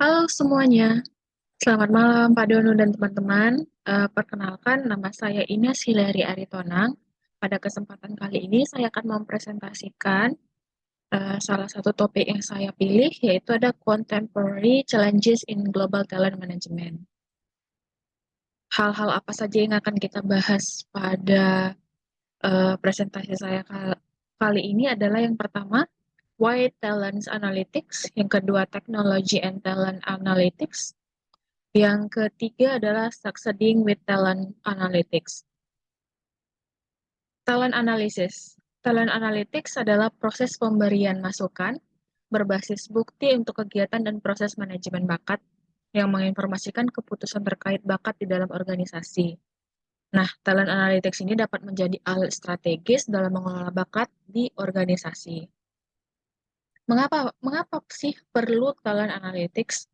Halo semuanya, selamat malam Pak Dono dan teman-teman. Perkenalkan, nama saya Ines Hilary Aritonang. Pada kesempatan kali ini saya akan mempresentasikan salah satu topik yang saya pilih, yaitu ada Contemporary Challenges in Global Talent Management. Hal-hal apa saja yang akan kita bahas pada presentasi saya kali ini adalah yang pertama, Why Talent Analytics, yang kedua, Technology and Talent Analytics, yang ketiga adalah Succeeding with Talent Analytics. Talent Analysis. Talent Analytics adalah proses pemberian masukan berbasis bukti untuk kegiatan dan proses manajemen bakat yang menginformasikan keputusan terkait bakat di dalam organisasi. Nah, talent analytics ini dapat menjadi alat strategis dalam mengelola bakat di organisasi. Mengapa sih perlu talent analytics?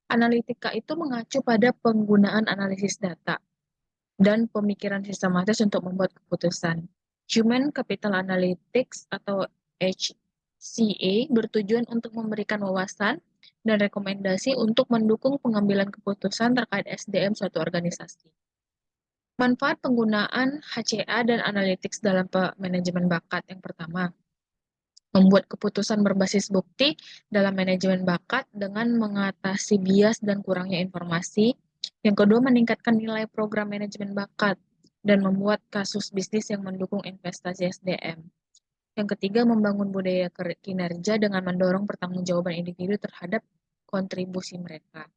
Analitika itu mengacu pada penggunaan analisis data dan pemikiran sistematis untuk membuat keputusan. Human Capital Analytics atau HCA bertujuan untuk memberikan wawasan dan rekomendasi untuk mendukung pengambilan keputusan terkait SDM suatu organisasi. Manfaat penggunaan HCA dan analytics dalam manajemen bakat yang pertama, membuat keputusan berbasis bukti dalam manajemen bakat dengan mengatasi bias dan kurangnya informasi. Yang kedua, meningkatkan nilai program manajemen bakat dan membuat kasus bisnis yang mendukung investasi SDM. Yang ketiga, membangun budaya kinerja dengan mendorong pertanggungjawaban individu terhadap kontribusi mereka.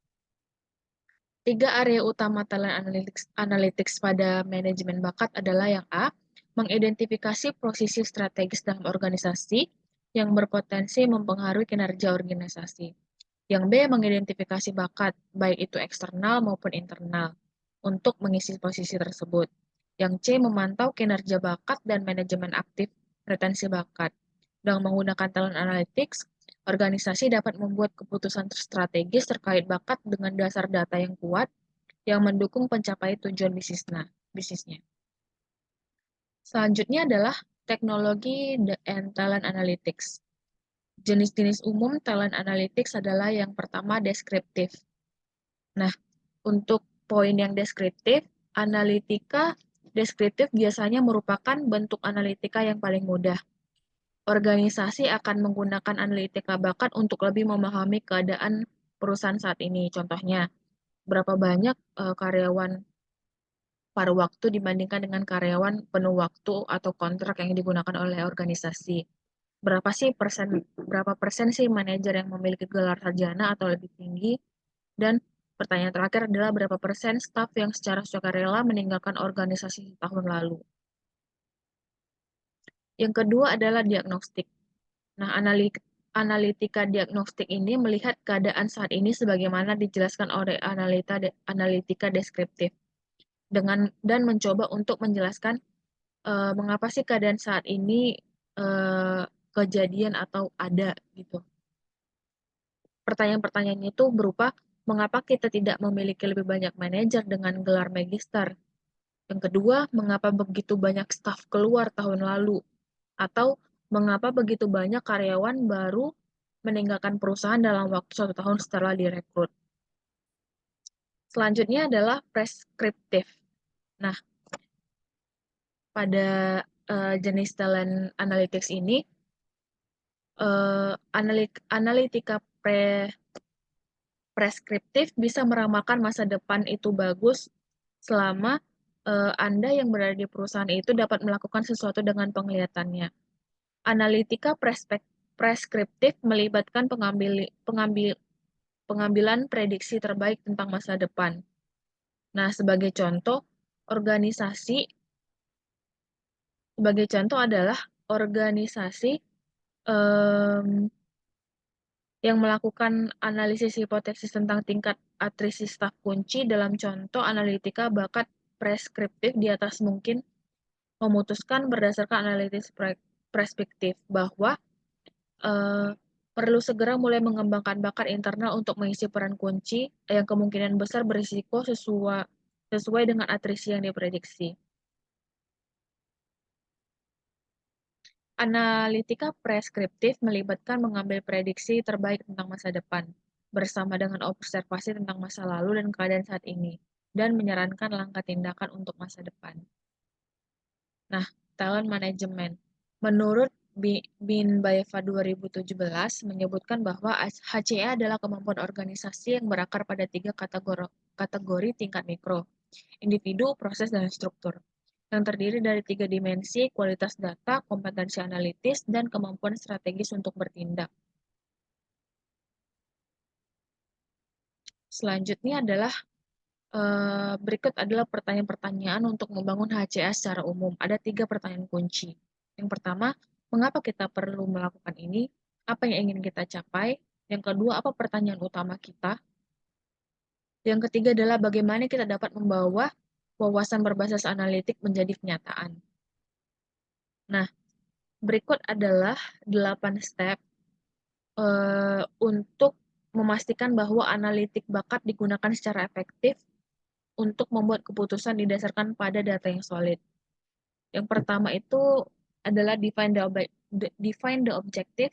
Tiga area utama talent analytics pada manajemen bakat adalah yang A, mengidentifikasi posisi strategis dalam organisasi yang berpotensi mempengaruhi kinerja organisasi. Yang B, mengidentifikasi bakat, baik itu eksternal maupun internal, untuk mengisi posisi tersebut. Yang C, memantau kinerja bakat dan manajemen aktif retensi bakat. Dengan menggunakan talent analytics, organisasi dapat membuat keputusan strategis terkait bakat dengan dasar data yang kuat yang mendukung pencapaian tujuan bisnisnya. Selanjutnya adalah teknologi and talent analytics. Jenis-jenis umum talent analytics adalah yang pertama deskriptif. Nah, untuk poin yang deskriptif, analitika deskriptif biasanya merupakan bentuk analitika yang paling mudah. Organisasi akan menggunakan analitika bakat untuk lebih memahami keadaan perusahaan saat ini. Contohnya, berapa banyak karyawan paruh waktu dibandingkan dengan karyawan penuh waktu atau kontrak yang digunakan oleh organisasi. Berapa persen sih manajer yang memiliki gelar sarjana atau lebih tinggi? Dan pertanyaan terakhir adalah berapa persen staf yang secara sukarela meninggalkan organisasi tahun lalu? Yang kedua adalah diagnostik. Nah, analitika diagnostik ini melihat keadaan saat ini sebagaimana dijelaskan oleh analitika deskriptif dan mencoba untuk menjelaskan mengapa sih keadaan saat ini kejadian atau ada gitu. Pertanyaan-pertanyaannya itu berupa mengapa kita tidak memiliki lebih banyak manajer dengan gelar magister. Yang kedua, mengapa begitu banyak staf keluar tahun lalu? Atau mengapa begitu banyak karyawan baru meninggalkan perusahaan dalam waktu 1 tahun setelah direkrut. Selanjutnya adalah preskriptif. Nah, pada jenis talent analytics ini, analitika preskriptif bisa meramalkan masa depan itu bagus selama Anda yang berada di perusahaan itu dapat melakukan sesuatu dengan penglihatannya. Analitika preskriptif melibatkan pengambilan prediksi terbaik tentang masa depan. Nah, sebagai contoh adalah organisasi um, yang melakukan analisis hipotesis tentang tingkat atrisi staf kunci dalam contoh analitika bakat preskriptif di atas mungkin memutuskan berdasarkan analisis perspektif bahwa uh, perlu segera mulai mengembangkan bakat internal untuk mengisi peran kunci yang kemungkinan besar berisiko sesuai dengan atrisi yang diprediksi. Analitika preskriptif melibatkan mengambil prediksi terbaik tentang masa depan. bersama dengan observasi tentang masa lalu dan keadaan saat ini, dan menyarankan langkah tindakan untuk masa depan. Nah, talent management. Menurut Binbaeva 2017 menyebutkan bahwa HCE adalah kemampuan organisasi yang berakar pada 3 kategori tingkat mikro, individu, proses, dan struktur, yang terdiri dari 3 dimensi: kualitas data, kompetensi analitis, dan kemampuan strategis untuk bertindak. Selanjutnya adalah berikut adalah pertanyaan-pertanyaan untuk membangun HCA secara umum. Ada 3 pertanyaan kunci. Yang pertama, mengapa kita perlu melakukan ini? Apa yang ingin kita capai? Yang kedua, apa pertanyaan utama kita? Yang ketiga adalah bagaimana kita dapat membawa wawasan berbasis analitik menjadi kenyataan. Nah, berikut adalah 8 step untuk memastikan bahwa analitik bakat digunakan secara efektif untuk membuat keputusan didasarkan pada data yang solid. Yang pertama itu adalah define the objective.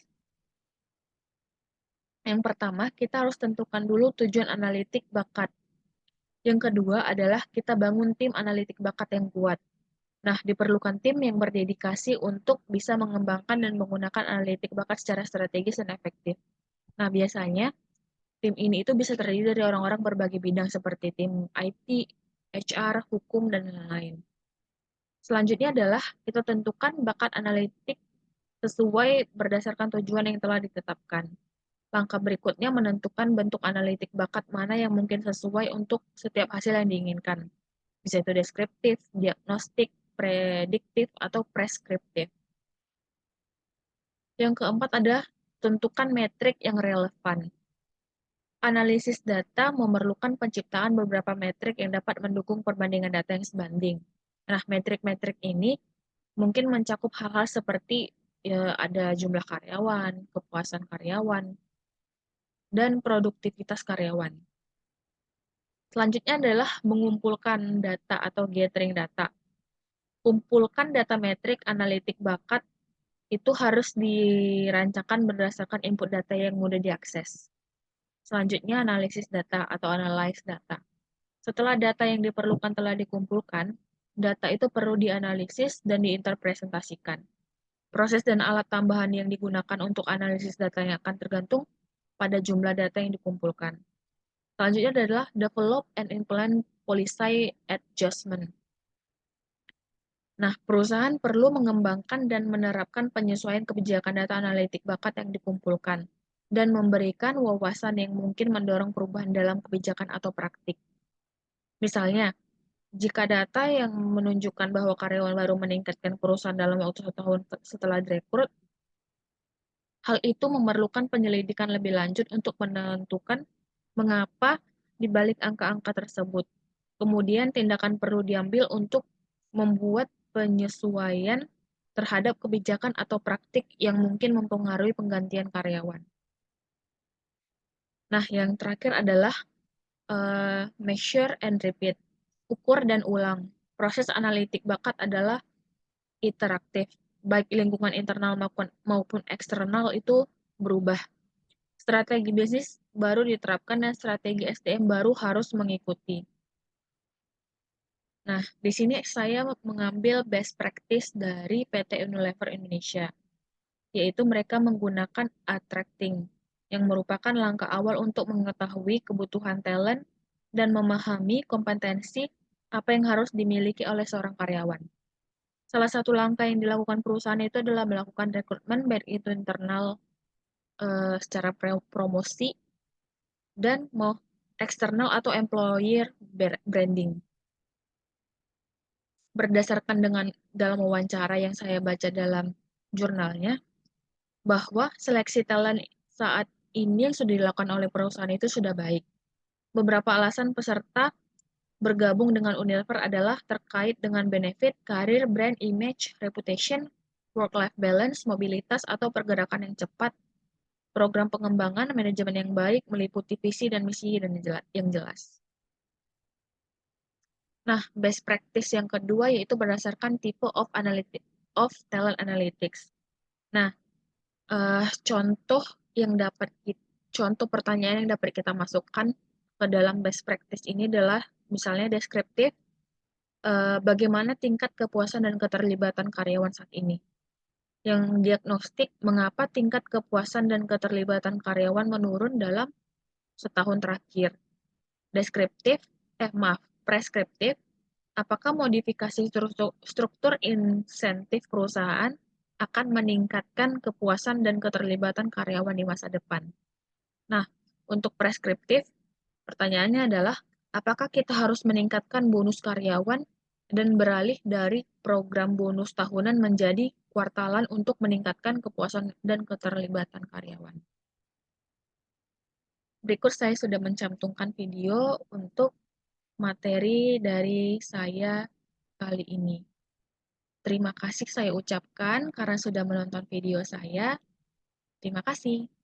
Yang pertama, kita harus tentukan dulu tujuan analitik bakat. Yang kedua adalah kita bangun tim analitik bakat yang kuat. Nah, diperlukan tim yang berdedikasi untuk bisa mengembangkan dan menggunakan analitik bakat secara strategis dan efektif. Nah, biasanya tim ini itu bisa terdiri dari orang-orang berbagai bidang seperti tim IT, HR, hukum, dan lain-lain. Selanjutnya adalah kita tentukan bakat analitik sesuai berdasarkan tujuan yang telah ditetapkan. Langkah berikutnya menentukan bentuk analitik bakat mana yang mungkin sesuai untuk setiap hasil yang diinginkan. Bisa itu deskriptif, diagnostik, prediktif, atau preskriptif. Yang keempat adalah tentukan metrik yang relevan. Analisis data memerlukan penciptaan beberapa metrik yang dapat mendukung perbandingan data yang sebanding. Nah, metrik-metrik ini mungkin mencakup hal-hal seperti ya, ada jumlah karyawan, kepuasan karyawan, dan produktivitas karyawan. Selanjutnya adalah mengumpulkan data atau gathering data. Kumpulkan data metrik analitik bakat itu harus dirancangkan berdasarkan input data yang mudah diakses. Selanjutnya analisis data atau analyze data. Setelah data yang diperlukan telah dikumpulkan, data itu perlu dianalisis dan diinterpretasikan. Proses dan alat tambahan yang digunakan untuk analisis data yang akan tergantung pada jumlah data yang dikumpulkan. Selanjutnya adalah develop and implement policy adjustment. Nah, perusahaan perlu mengembangkan dan menerapkan penyesuaian kebijakan data analitik bakat yang dikumpulkan dan memberikan wawasan yang mungkin mendorong perubahan dalam kebijakan atau praktik. Misalnya, jika data yang menunjukkan bahwa karyawan baru meningkatkan perusahaan dalam waktu 1 tahun setelah direkrut, hal itu memerlukan penyelidikan lebih lanjut untuk menentukan mengapa di balik angka-angka tersebut. Kemudian tindakan perlu diambil untuk membuat penyesuaian terhadap kebijakan atau praktik yang mungkin mempengaruhi penggantian karyawan. Nah, yang terakhir adalah measure and repeat, ukur dan ulang. Proses analitik bakat adalah interaktif, baik lingkungan internal maupun eksternal itu berubah. Strategi bisnis baru diterapkan dan strategi SDM baru harus mengikuti. Nah, di sini saya mengambil best practice dari PT Unilever Indonesia, yaitu mereka menggunakan attracting, yang merupakan langkah awal untuk mengetahui kebutuhan talent dan memahami kompetensi apa yang harus dimiliki oleh seorang karyawan. Salah satu langkah yang dilakukan perusahaan itu adalah melakukan rekrutmen baik itu internal secara promosi dan mau eksternal atau employer branding. Berdasarkan dengan dalam wawancara yang saya baca dalam jurnalnya, bahwa seleksi talent saat ini yang sudah dilakukan oleh perusahaan itu sudah baik. Beberapa alasan peserta bergabung dengan Unilever adalah terkait dengan benefit, karir, brand, image, reputation, work-life balance, mobilitas atau pergerakan yang cepat, program pengembangan, manajemen yang baik, meliputi visi dan misi yang jelas. Nah, best practice yang kedua yaitu berdasarkan type of talent analytics. Nah, contoh yang dapat contoh pertanyaan yang dapat kita masukkan ke dalam best practice ini adalah misalnya deskriptif, bagaimana tingkat kepuasan dan keterlibatan karyawan saat ini. Yang diagnostik, mengapa tingkat kepuasan dan keterlibatan karyawan menurun dalam setahun terakhir. Deskriptif, preskriptif, apakah modifikasi struktur insentif perusahaan akan meningkatkan kepuasan dan keterlibatan karyawan di masa depan. Nah, untuk preskriptif, pertanyaannya adalah, apakah kita harus meningkatkan bonus karyawan dan beralih dari program bonus tahunan menjadi kuartalan untuk meningkatkan kepuasan dan keterlibatan karyawan? Berikut saya sudah mencantumkan video untuk materi dari saya kali ini. Terima kasih saya ucapkan karena sudah menonton video saya. Terima kasih.